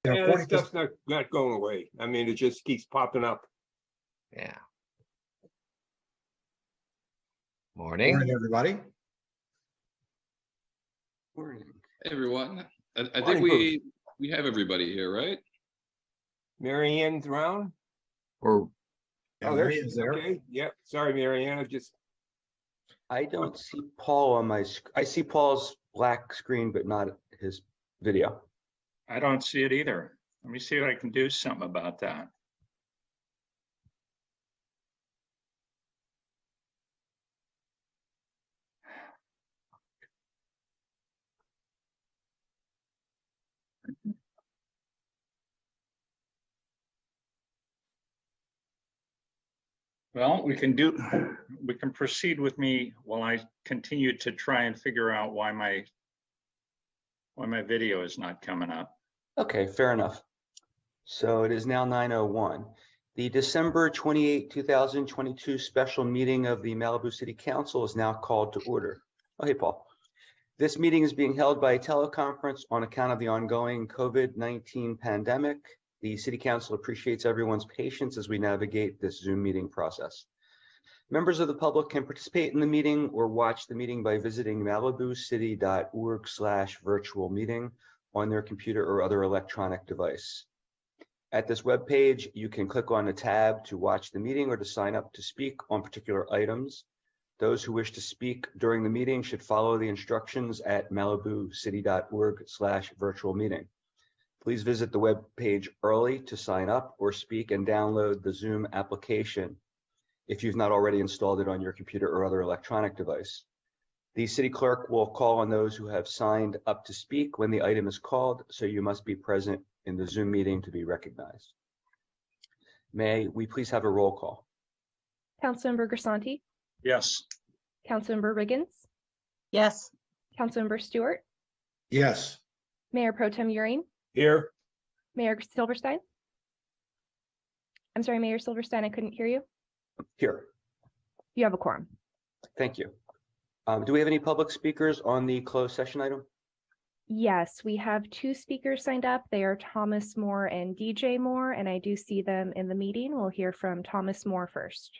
Yeah, Yeah, according that to- stuff's not going away. I mean, it just keeps popping up. Yeah. Morning, Morning. everybody. Hey, everyone. I think Morning, we have everybody here, right? Mary Ann's around? Or Yeah, Oh, Mary she is there. Okay, yep. Sorry, Mary Ann. I don't see Paul on my, I see Paul's black screen, but not his video. I don't see it either. Let me see if I can do something about that. Well, we can proceed with me while I continue to try and figure out why my video is not coming up. Okay, fair enough. So it is now 9:01. The December 28, 2022 special meeting of the Malibu City Council is now called to order. Oh, hey, Paul. This meeting is being held by teleconference on account of the ongoing COVID-19 pandemic. The City Council appreciates everyone's patience as we navigate this Zoom meeting process. Members of the public can participate in the meeting or watch the meeting by visiting malibucity.org/virtual meeting on their computer or other electronic device. At this webpage, you can click on a tab to watch the meeting or to sign up to speak on particular items. Those who wish to speak during the meeting should follow the instructions at malibucity.org/virtual meeting. Please visit the web page early to sign up or speak and download the Zoom application if you've not already installed it on your computer or other electronic device. The city clerk will call on those who have signed up to speak when the item is called, so you must be present in the Zoom meeting to be recognized. May we please have a roll call? Councilmember Grisanti, Yes. Councilmember Riggins, Yes. Councilmember Stewart, Yes, Mayor Pro Tem Urine, Here, Mayor Silverstein. I'm sorry, Mayor Silverstein, I couldn't hear you. Here, You have a quorum. thank you. Do we have any public speakers on the closed session item? Yes, we have two speakers signed up. They are Thomas Moore and DJ Moore, and I do see them in the meeting. We'll hear from Thomas Moore first.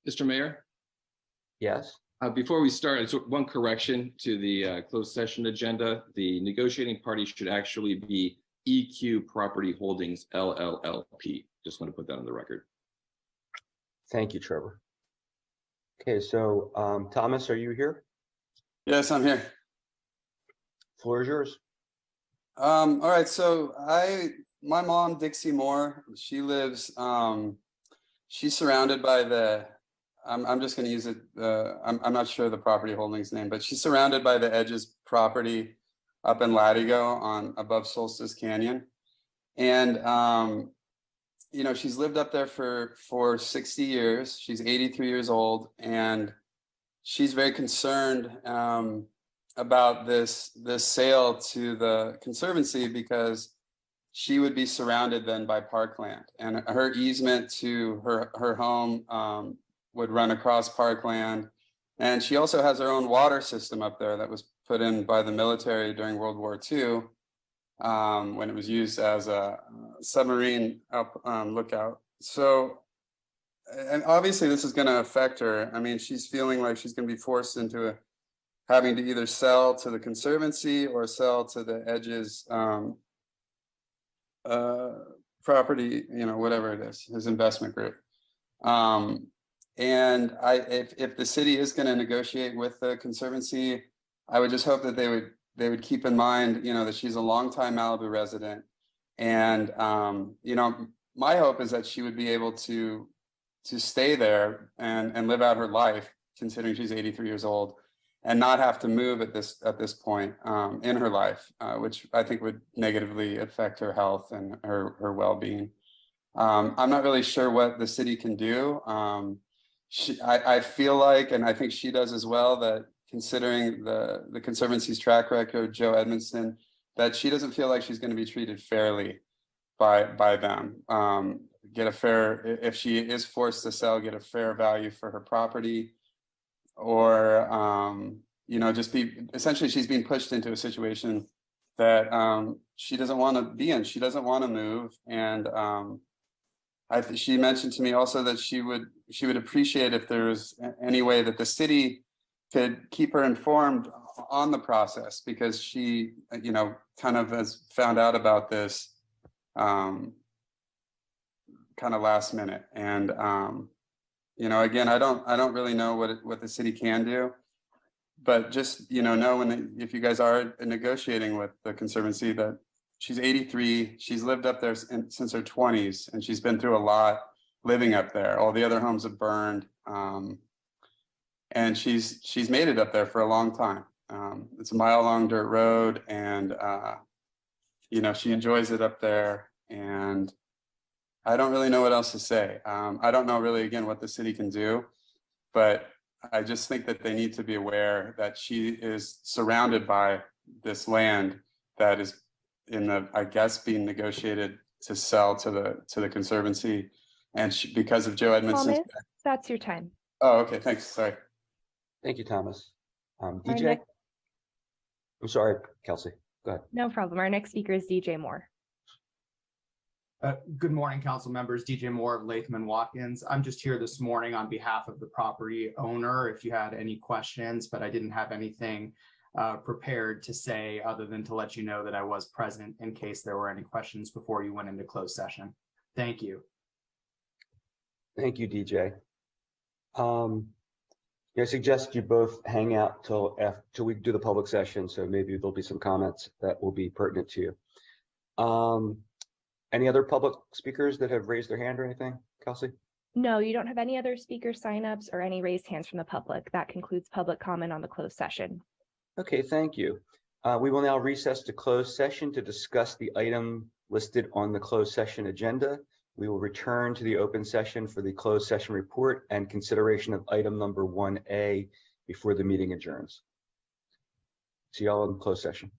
Mr. Mayor, Yes. before we start, it's one correction to the closed session agenda. The negotiating party should actually be EQ Property Holdings LLLP. Just want to put that on the record. Thank you, Trevor. Okay, so Thomas, are you here? Yes, I'm here. Floor is yours. All right, so my mom, Dixie Moore, she lives, she's surrounded by I'm just going to use it, I'm not sure the property holdings name, but she's surrounded by the Edges property up in Latigo above Solstice Canyon. And, you know, she's lived up there for 60 years. She's 83 years old, and she's very concerned about this sale to the Conservancy because she would be surrounded then by parkland, and her easement to her home would run across parkland. And she also has her own water system up there that was put in by the military during World War II when it was used as a submarine lookout. So, and obviously this is going to affect her. I mean, she's feeling like she's going to be forced into having to either sell to the Conservancy or sell to the Edges property, you know, whatever it is, his investment group. And if the city is going to negotiate with the Conservancy, I would just hope that they would keep in mind, you know, that she's a longtime Malibu resident. And, you know, my hope is that she would be able to stay there and live out her life, considering she's 83 years old, and not have to move at this point in her life, which I think would negatively affect her health and her well-being. I'm not really sure what the city can do. I feel like, and I think she does as well, that considering the Conservancy's track record, Joe Edmondson, that she doesn't feel like she's going to be treated fairly by them. Get a fair, if she is forced to sell, get a fair value for her property, or you know, just be essentially she's being pushed into a situation that she doesn't want to be in. She doesn't want to move, and she mentioned to me also that she would appreciate if there was any way that the city could keep her informed on the process, because she, kind of has found out about this kind of last minute. And again, I don't really know what the city can do, but just know if you guys are negotiating with the Conservancy, that she's 83, she's lived up there since her 20s, and she's been through a lot living up there. All the other homes have burned, and she's made it up there for a long time. It's a mile-long dirt road, and she enjoys it up there. And I don't really know what else to say. I don't know really, again, what the city can do, but I just think that they need to be aware that she is surrounded by this land that is being negotiated to sell to the Conservancy, and because of Joe Edmondson's. Thomas, that's your time. Oh, okay, thanks. Sorry. Thank you, Thomas. Our DJ? next- I'm sorry, Kelsey. Go ahead. No problem. Our next speaker is DJ Moore. Good morning, council members. DJ Moore of Latham and Watkins. I'm just here this morning on behalf of the property owner. If you had any questions, but I didn't have anything prepared to say other than to let you know that I was present in case there were any questions before you went into closed session. Thank you. Thank you, DJ. I suggest you both hang out till we do the public session, so maybe there'll be some comments that will be pertinent to you. Any other public speakers that have raised their hand or anything, Kelsey? No, you don't have any other speaker signups or any raised hands from the public. That concludes public comment on the closed session. Okay, thank you. We will now recess to closed session to discuss the item listed on the closed session agenda. We will return to the open session for the closed session report and consideration of item number 1A before the meeting adjourns. See y'all in closed session.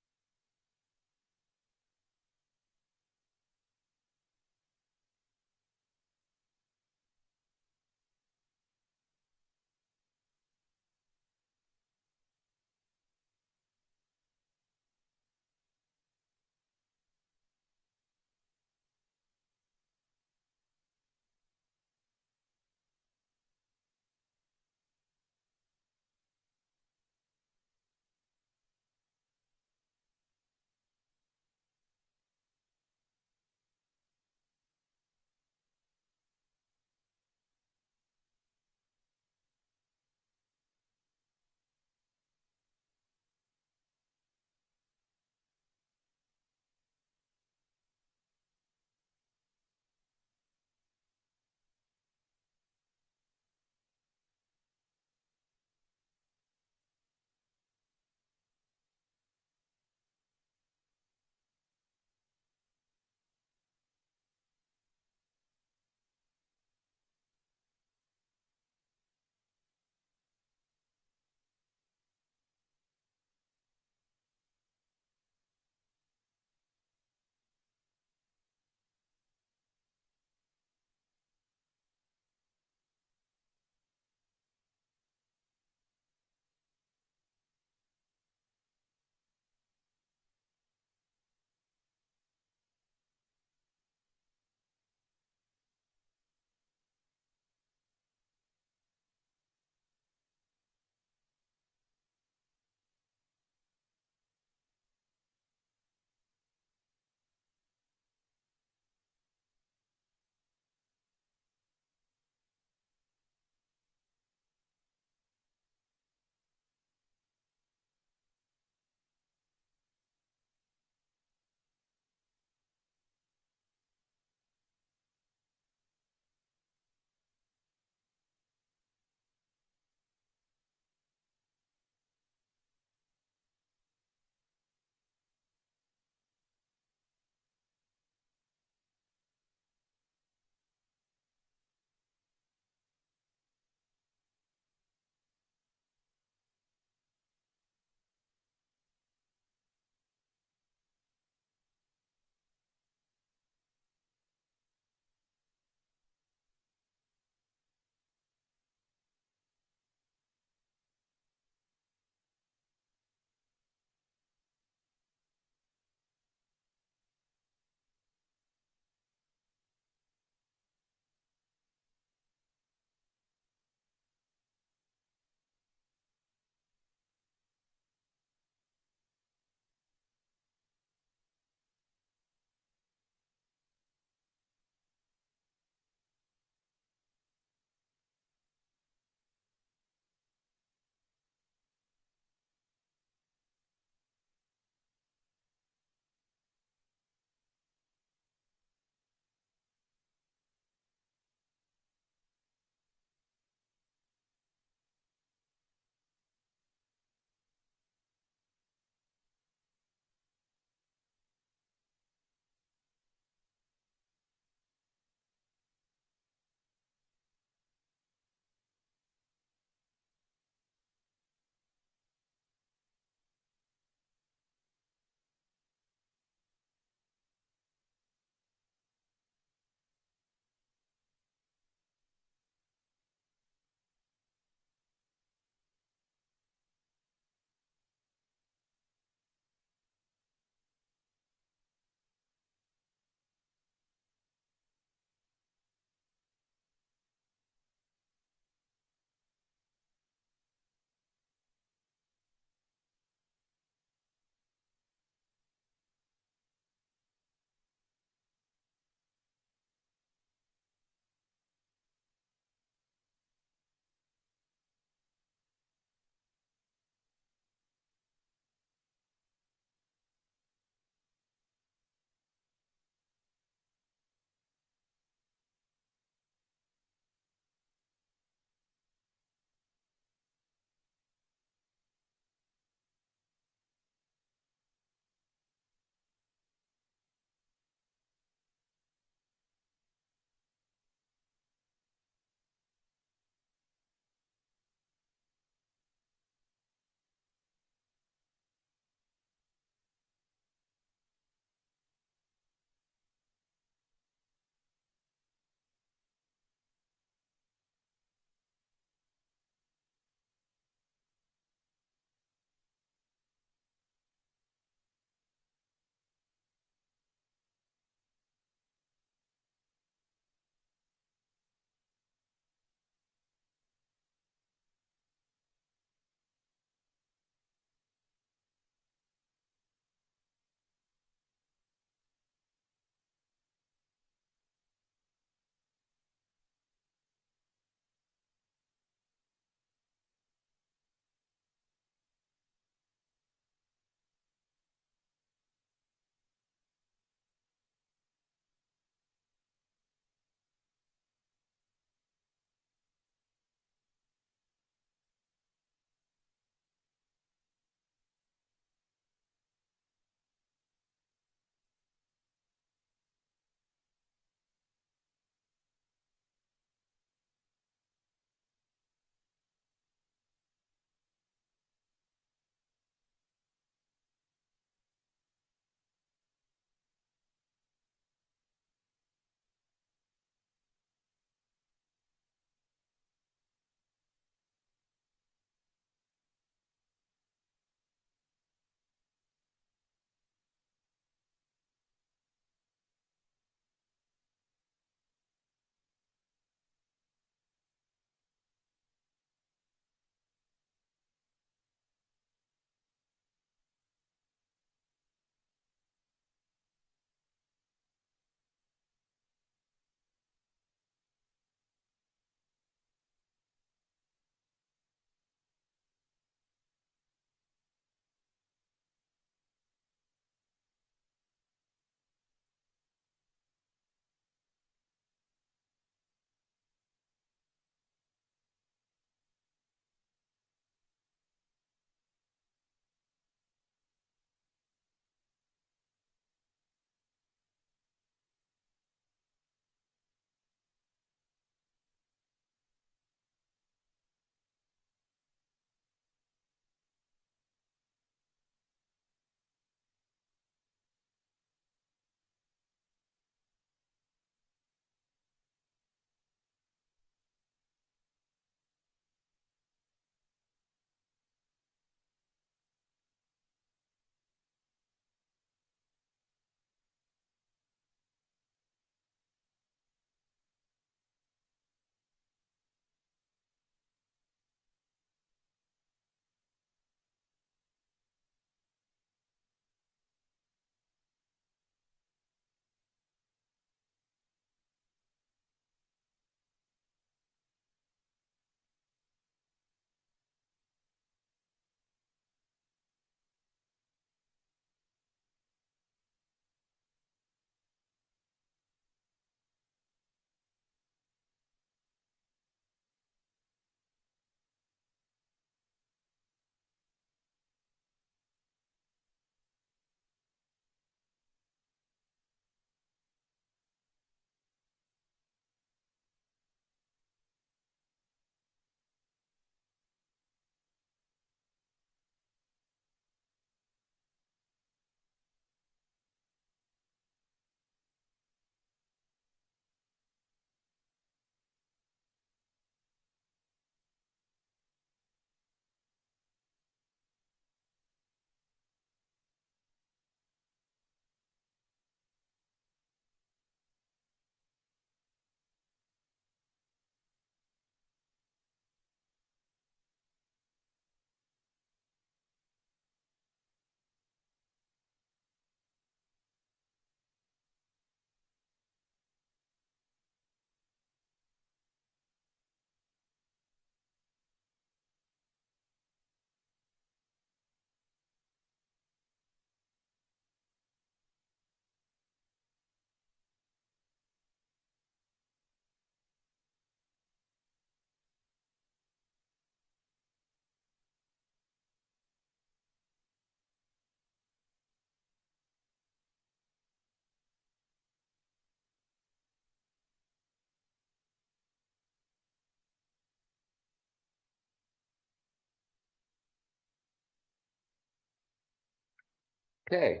Okay.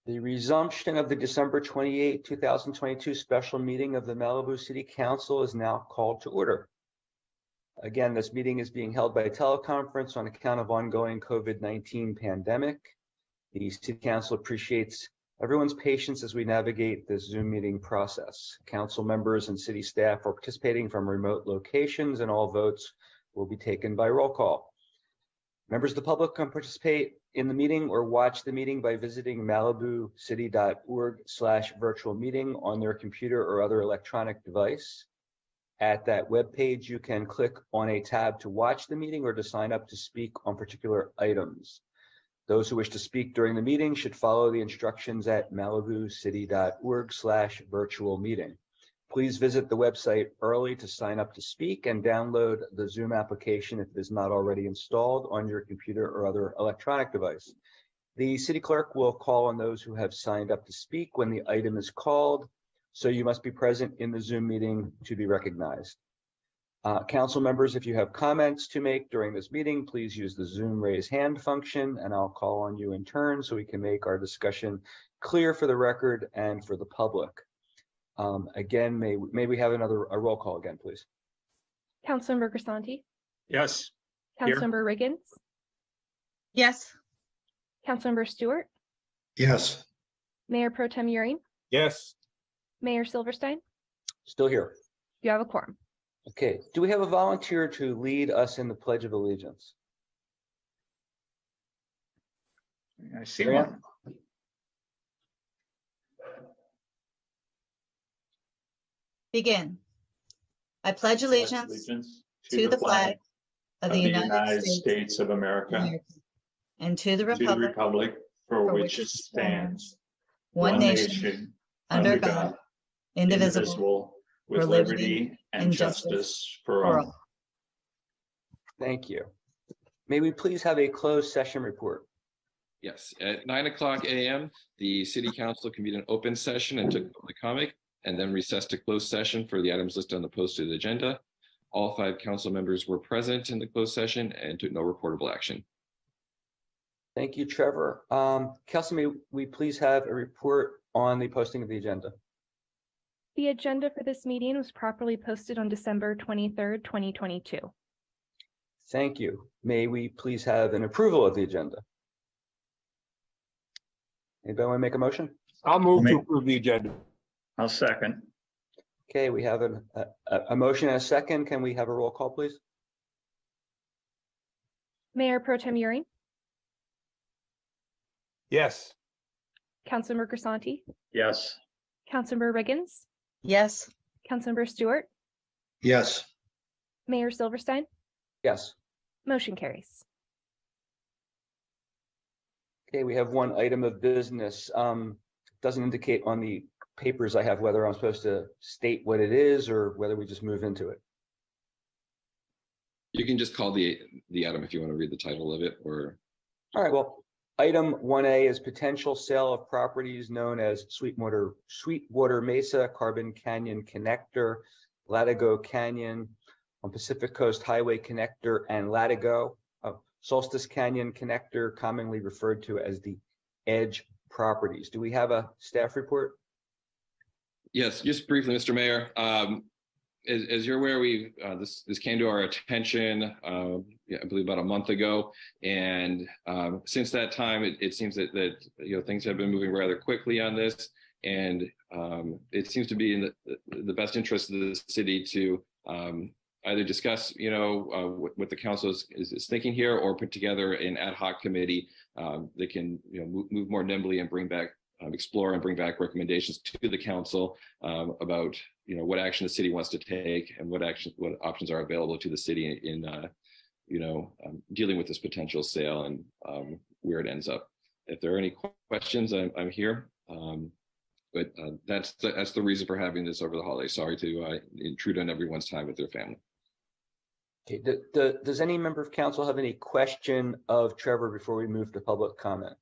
The resumption of the December 28, 2022 special meeting of the Malibu City Council is now called to order. Again, this meeting is being held by teleconference on account of ongoing COVID-19 pandemic. The City Council appreciates everyone's patience as we navigate this Zoom meeting process. Council members and city staff are participating from remote locations, and all votes will be taken by roll call. Members of the public can participate in the meeting or watch the meeting by visiting malibucity.org/virtual meeting on their computer or other electronic device. At that webpage, you can click on a tab to watch the meeting or to sign up to speak on particular items. Those who wish to speak during the meeting should follow the instructions at malibucity.org/virtual meeting. Please visit the website early to sign up to speak and download the Zoom application if it is not already installed on your computer or other electronic device. The city clerk will call on those who have signed up to speak when the item is called, so you must be present in the Zoom meeting to be recognized. Council members, if you have comments to make during this meeting, please use the Zoom raise hand function and I'll call on you in turn so we can make our discussion clear for the record and for the public. Again, may we have a roll call again, please? Councilmember Grisanti, Yes. Here. Councilmember Riggins, Yes. Councilmember Stewart, Yes. Mayor Pro Tem Euring, Yes, Mayor Silverstein, Still here. you have a quorum. Okay, do we have a volunteer to lead us in the Pledge of Allegiance? I see Marianne? one. Begin. I pledge allegiance to the flag of the United States of America and to the to the republic republic for which it stands, one nation, under God, indivisible, with for liberty and and justice for for all. all. Thank you. May we please have a closed session report? Yes, at 9:00 a.m., the city council convened an open session and took public comment, and then recessed to closed session for the items listed on the posted agenda. All 5 council members were present in the closed session and took no reportable action. Thank you, Trevor. Kelsey, may we please have a report on the posting of the agenda? The agenda for this meeting was properly posted on December 23rd, 2022. Thank you. May we please have an approval of the agenda? Anybody want to make a motion? I'll move to Make- approve the agenda. I'll second. Okay, we have a motion and a second. Can we have a roll call, please? Mayor Pro Tem Euring, Yes, Councilmember Grisanti, Yes. Councilmember Riggins, Yes. Councilmember Stewart, Yes. Mayor Silverstein, Yes. motion carries. Okay, we have one item of business. Doesn't indicate on the papers I have whether I'm supposed to state what it is or whether we just move into it. You can just call the item if you want to read the title of it, or All right, well, item 1A is potential sale of properties known as Sweetwater Mesa, Carbon Canyon Connector, Latigo Canyon on Pacific Coast Highway Connector, and Latigo, Solstice Canyon Connector, commonly referred to as the Edge properties. Do we have a staff report? yes, just briefly, Mr. Mayor. As you're aware, this came to our attention, I believe about a month ago, and since that time, it seems that things have been moving rather quickly on this, and it seems to be in the best interest of the city to either discuss, what the council is thinking here, or put together an ad hoc committee that can, move more nimbly and explore and bring back recommendations to the council about, what action the city wants to take and what options are available to the city in, dealing with this potential sale and where it ends up. If there are any questions, I'm here. But that's the reason for having this over the holiday. Sorry to intrude on everyone's time with their family. Okay, does any member of council have any question of Trevor before we move to public comment?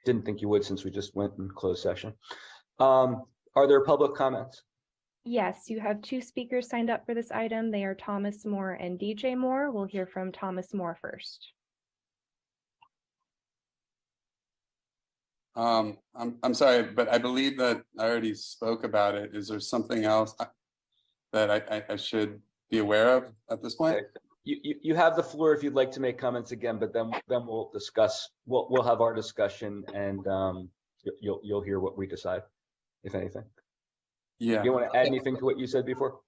Didn't think you would since we just went in closed session. Are there public comments? Yes, you have two speakers signed up for this item. They are Thomas Moore and DJ Moore. We'll hear from Thomas Moore first. I'm sorry, but I believe that I already spoke about it. Is there something else that I should be aware of at this point? Okay. You have the floor if you'd like to make comments again, but then we'll discuss, we'll have our discussion, and you'll hear what we decide, if anything. Yeah. You want to add anything to what you said before?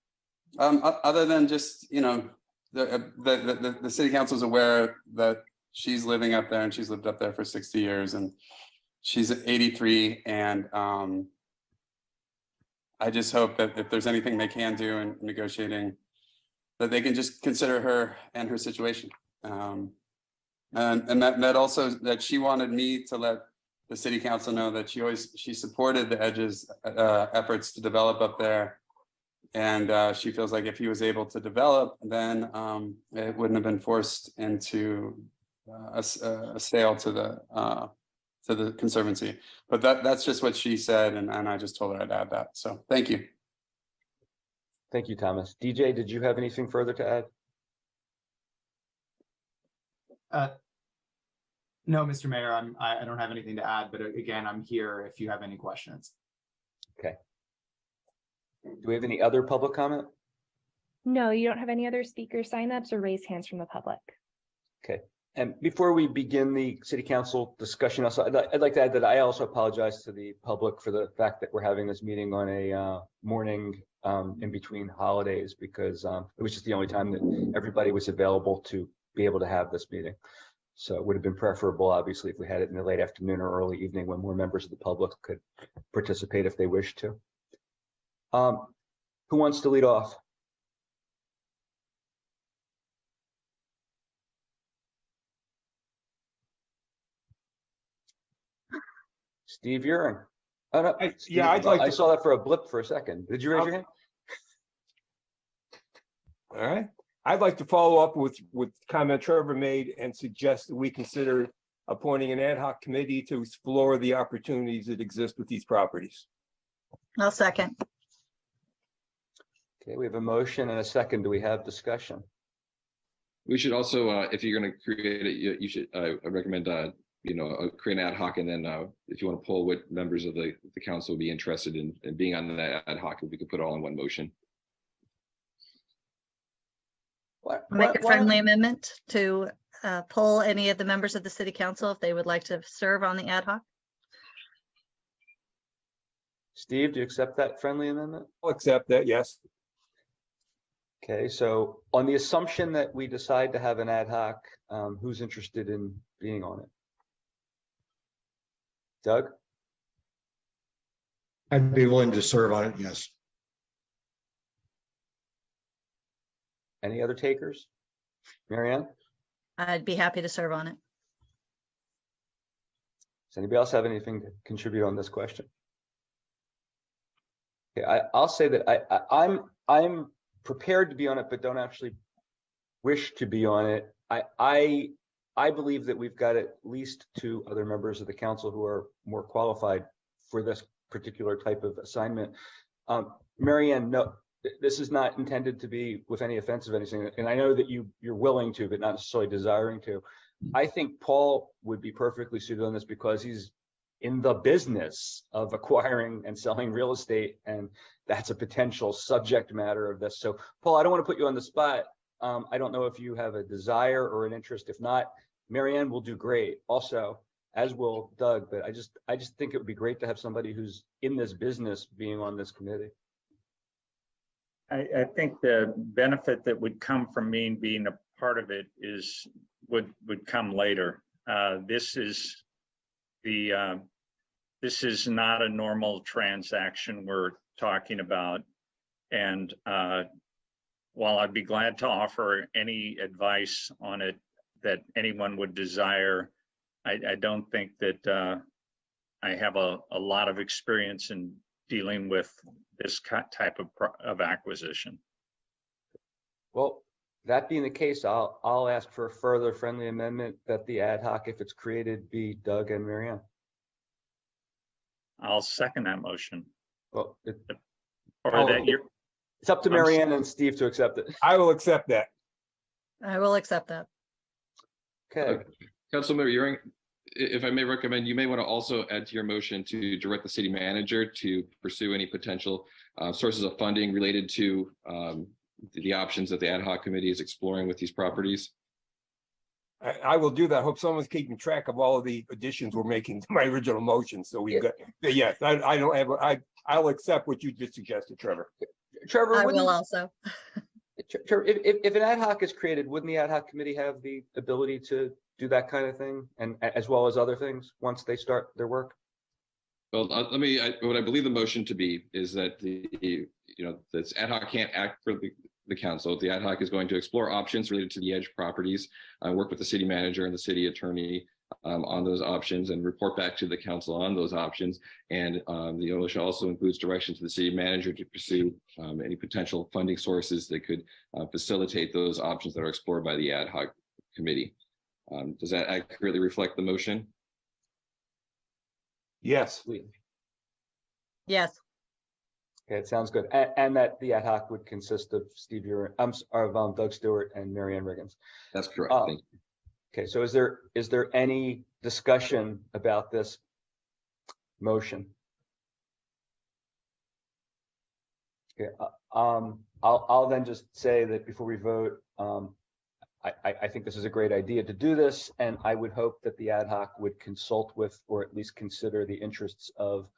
Other than just, you know, the city council is aware that she's living up there, and she's lived up there for 60 years, and she's 83, and I just hope that if there's anything they can do in negotiating, that they can just consider her and her situation. And that also, that she wanted me to let the city council know that she supported the Edge's efforts to develop up there. And she feels like if he was able to develop, then it wouldn't have been forced into a sale to the Conservancy. But that's just what she said, and I just told her I'd add that. So thank you. Thank you, Thomas. DJ, did you have anything further to add? No, Mr. Mayor, I don't have anything to add, but again, I'm here if you have any questions. Okay. Do we have any other public comment? No, you don't have any other speaker signups or raise hands from the public. Okay. And before we begin the city council discussion, also, I'd like to add that I also apologize to the public for the fact that we're having this meeting on a morning in between holidays, because it was just the only time that everybody was available to be able to have this meeting. So it would have been preferable, obviously, if we had it in the late afternoon or early evening when more members of the public could participate if they wish to. Who wants to lead off? Steve Uren. Oh, no, Steve, yeah, I'd like I to. saw that for a blip for a second. Did you raise your hand? All right. I'd like to follow up with comment Trevor made and suggest that we consider appointing an ad hoc committee to explore the opportunities that exist with these properties. I'll second. Okay, we have a motion and a second. Do we have discussion? We should also, if you're going to create it, you should, I recommend, create an ad hoc, and then if you want to poll what members of the council would be interested in being on the ad hoc, we could put it all in one motion. Make a friendly amendment to poll any of the members of the city council if they would like to serve on the ad hoc. Steve, do you accept that friendly amendment? I'll accept that, yes. Okay, so on the assumption that we decide to have an ad hoc, who's interested in being on it? Doug? I'd be willing to serve on it, yes. Any other takers? Marianne? I'd be happy to serve on it. Does anybody else have anything to contribute on this question? Okay, I'll say that I'm prepared to be on it, but don't actually wish to be on it. I believe that we've got at least two other members of the council who are more qualified for this particular type of assignment. Marianne, no, this is not intended to be with any offense of anything, and I know that you're willing to, but not necessarily desiring to. I think Paul would be perfectly suited on this because he's in the business of acquiring and selling real estate, and that's a potential subject matter of this. So, Paul, I don't want to put you on the spot. I don't know if you have a desire or an interest. If not, Marianne will do great also, as will Doug, but I just think it would be great to have somebody who's in this business being on this committee. I think the benefit that would come from me being a part of it would come later. This is not a normal transaction we're talking about. And while I'd be glad to offer any advice on it that anyone would desire, I don't think that I have a lot of experience in dealing with this type of acquisition. Well, that being the case, I'll ask for a further friendly amendment that the ad hoc, if it's created, be Doug and Marianne. I'll second that motion. Well, Or that It's up to I'm s- Mary Ann and Steve to accept it. I will accept that. I will accept that. Okay, Councilmember Euring, if I may recommend, you may want to also add to your motion to direct the city manager to pursue any potential sources of funding related to the options that the ad hoc committee is exploring with these properties. I will do that. Hope someone's keeping track of all of the additions we're making to my original motion. So we've got, yes, I don't have, I'll accept what you just suggested, Trevor. Trevor, I wouldn't- will also. Trevor, if an ad hoc is created, wouldn't the ad hoc committee have the ability to do that kind of thing, and as well as other things once they start their work? Well, let me, what I believe the motion to be is that this ad hoc can't act for the council. The ad hoc is going to explore options related to the edge properties, work with the city manager and the city attorney on those options and report back to the council on those options. And the motion also includes direction to the city manager to pursue any potential funding sources that could facilitate those options that are explored by the ad hoc committee. Does that accurately reflect the motion? Yes. Yes, Okay, it sounds good. And that the ad hoc would consist of Steve Euring, of Doug Stewart and Mary Ann Riggins. That's correct. Thank you. Okay, so is there any discussion about this motion? Okay, I'll then just say that before we vote, I think this is a great idea to do this, and I would hope that the ad hoc would consult with, or at least consider the interests of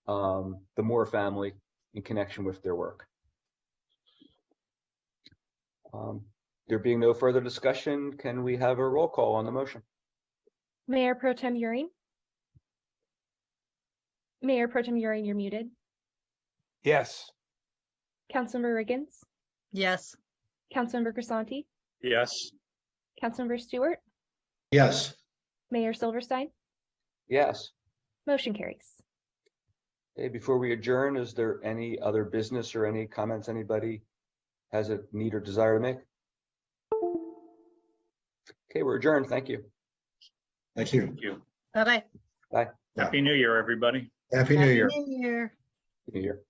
the Moore family in connection with their work. There being no further discussion, can we have a roll call on the motion? Mayor Pro Tem Euring? Mayor Pro Tem Euring, you're muted. Yes. Councilmember Riggins? yes, Councilmember Grisanti? Yes, Councilmember Stewart? Yes. Mayor Silverstein? Yes. Motion carries. Okay, before we adjourn, is there any other business or any comments anybody has a need or desire to make? Okay, we're adjourned. Thank you. Thank you. thank you. bye-bye. Happy New Year, everybody. Happy New Year. Happy New Year. New Year.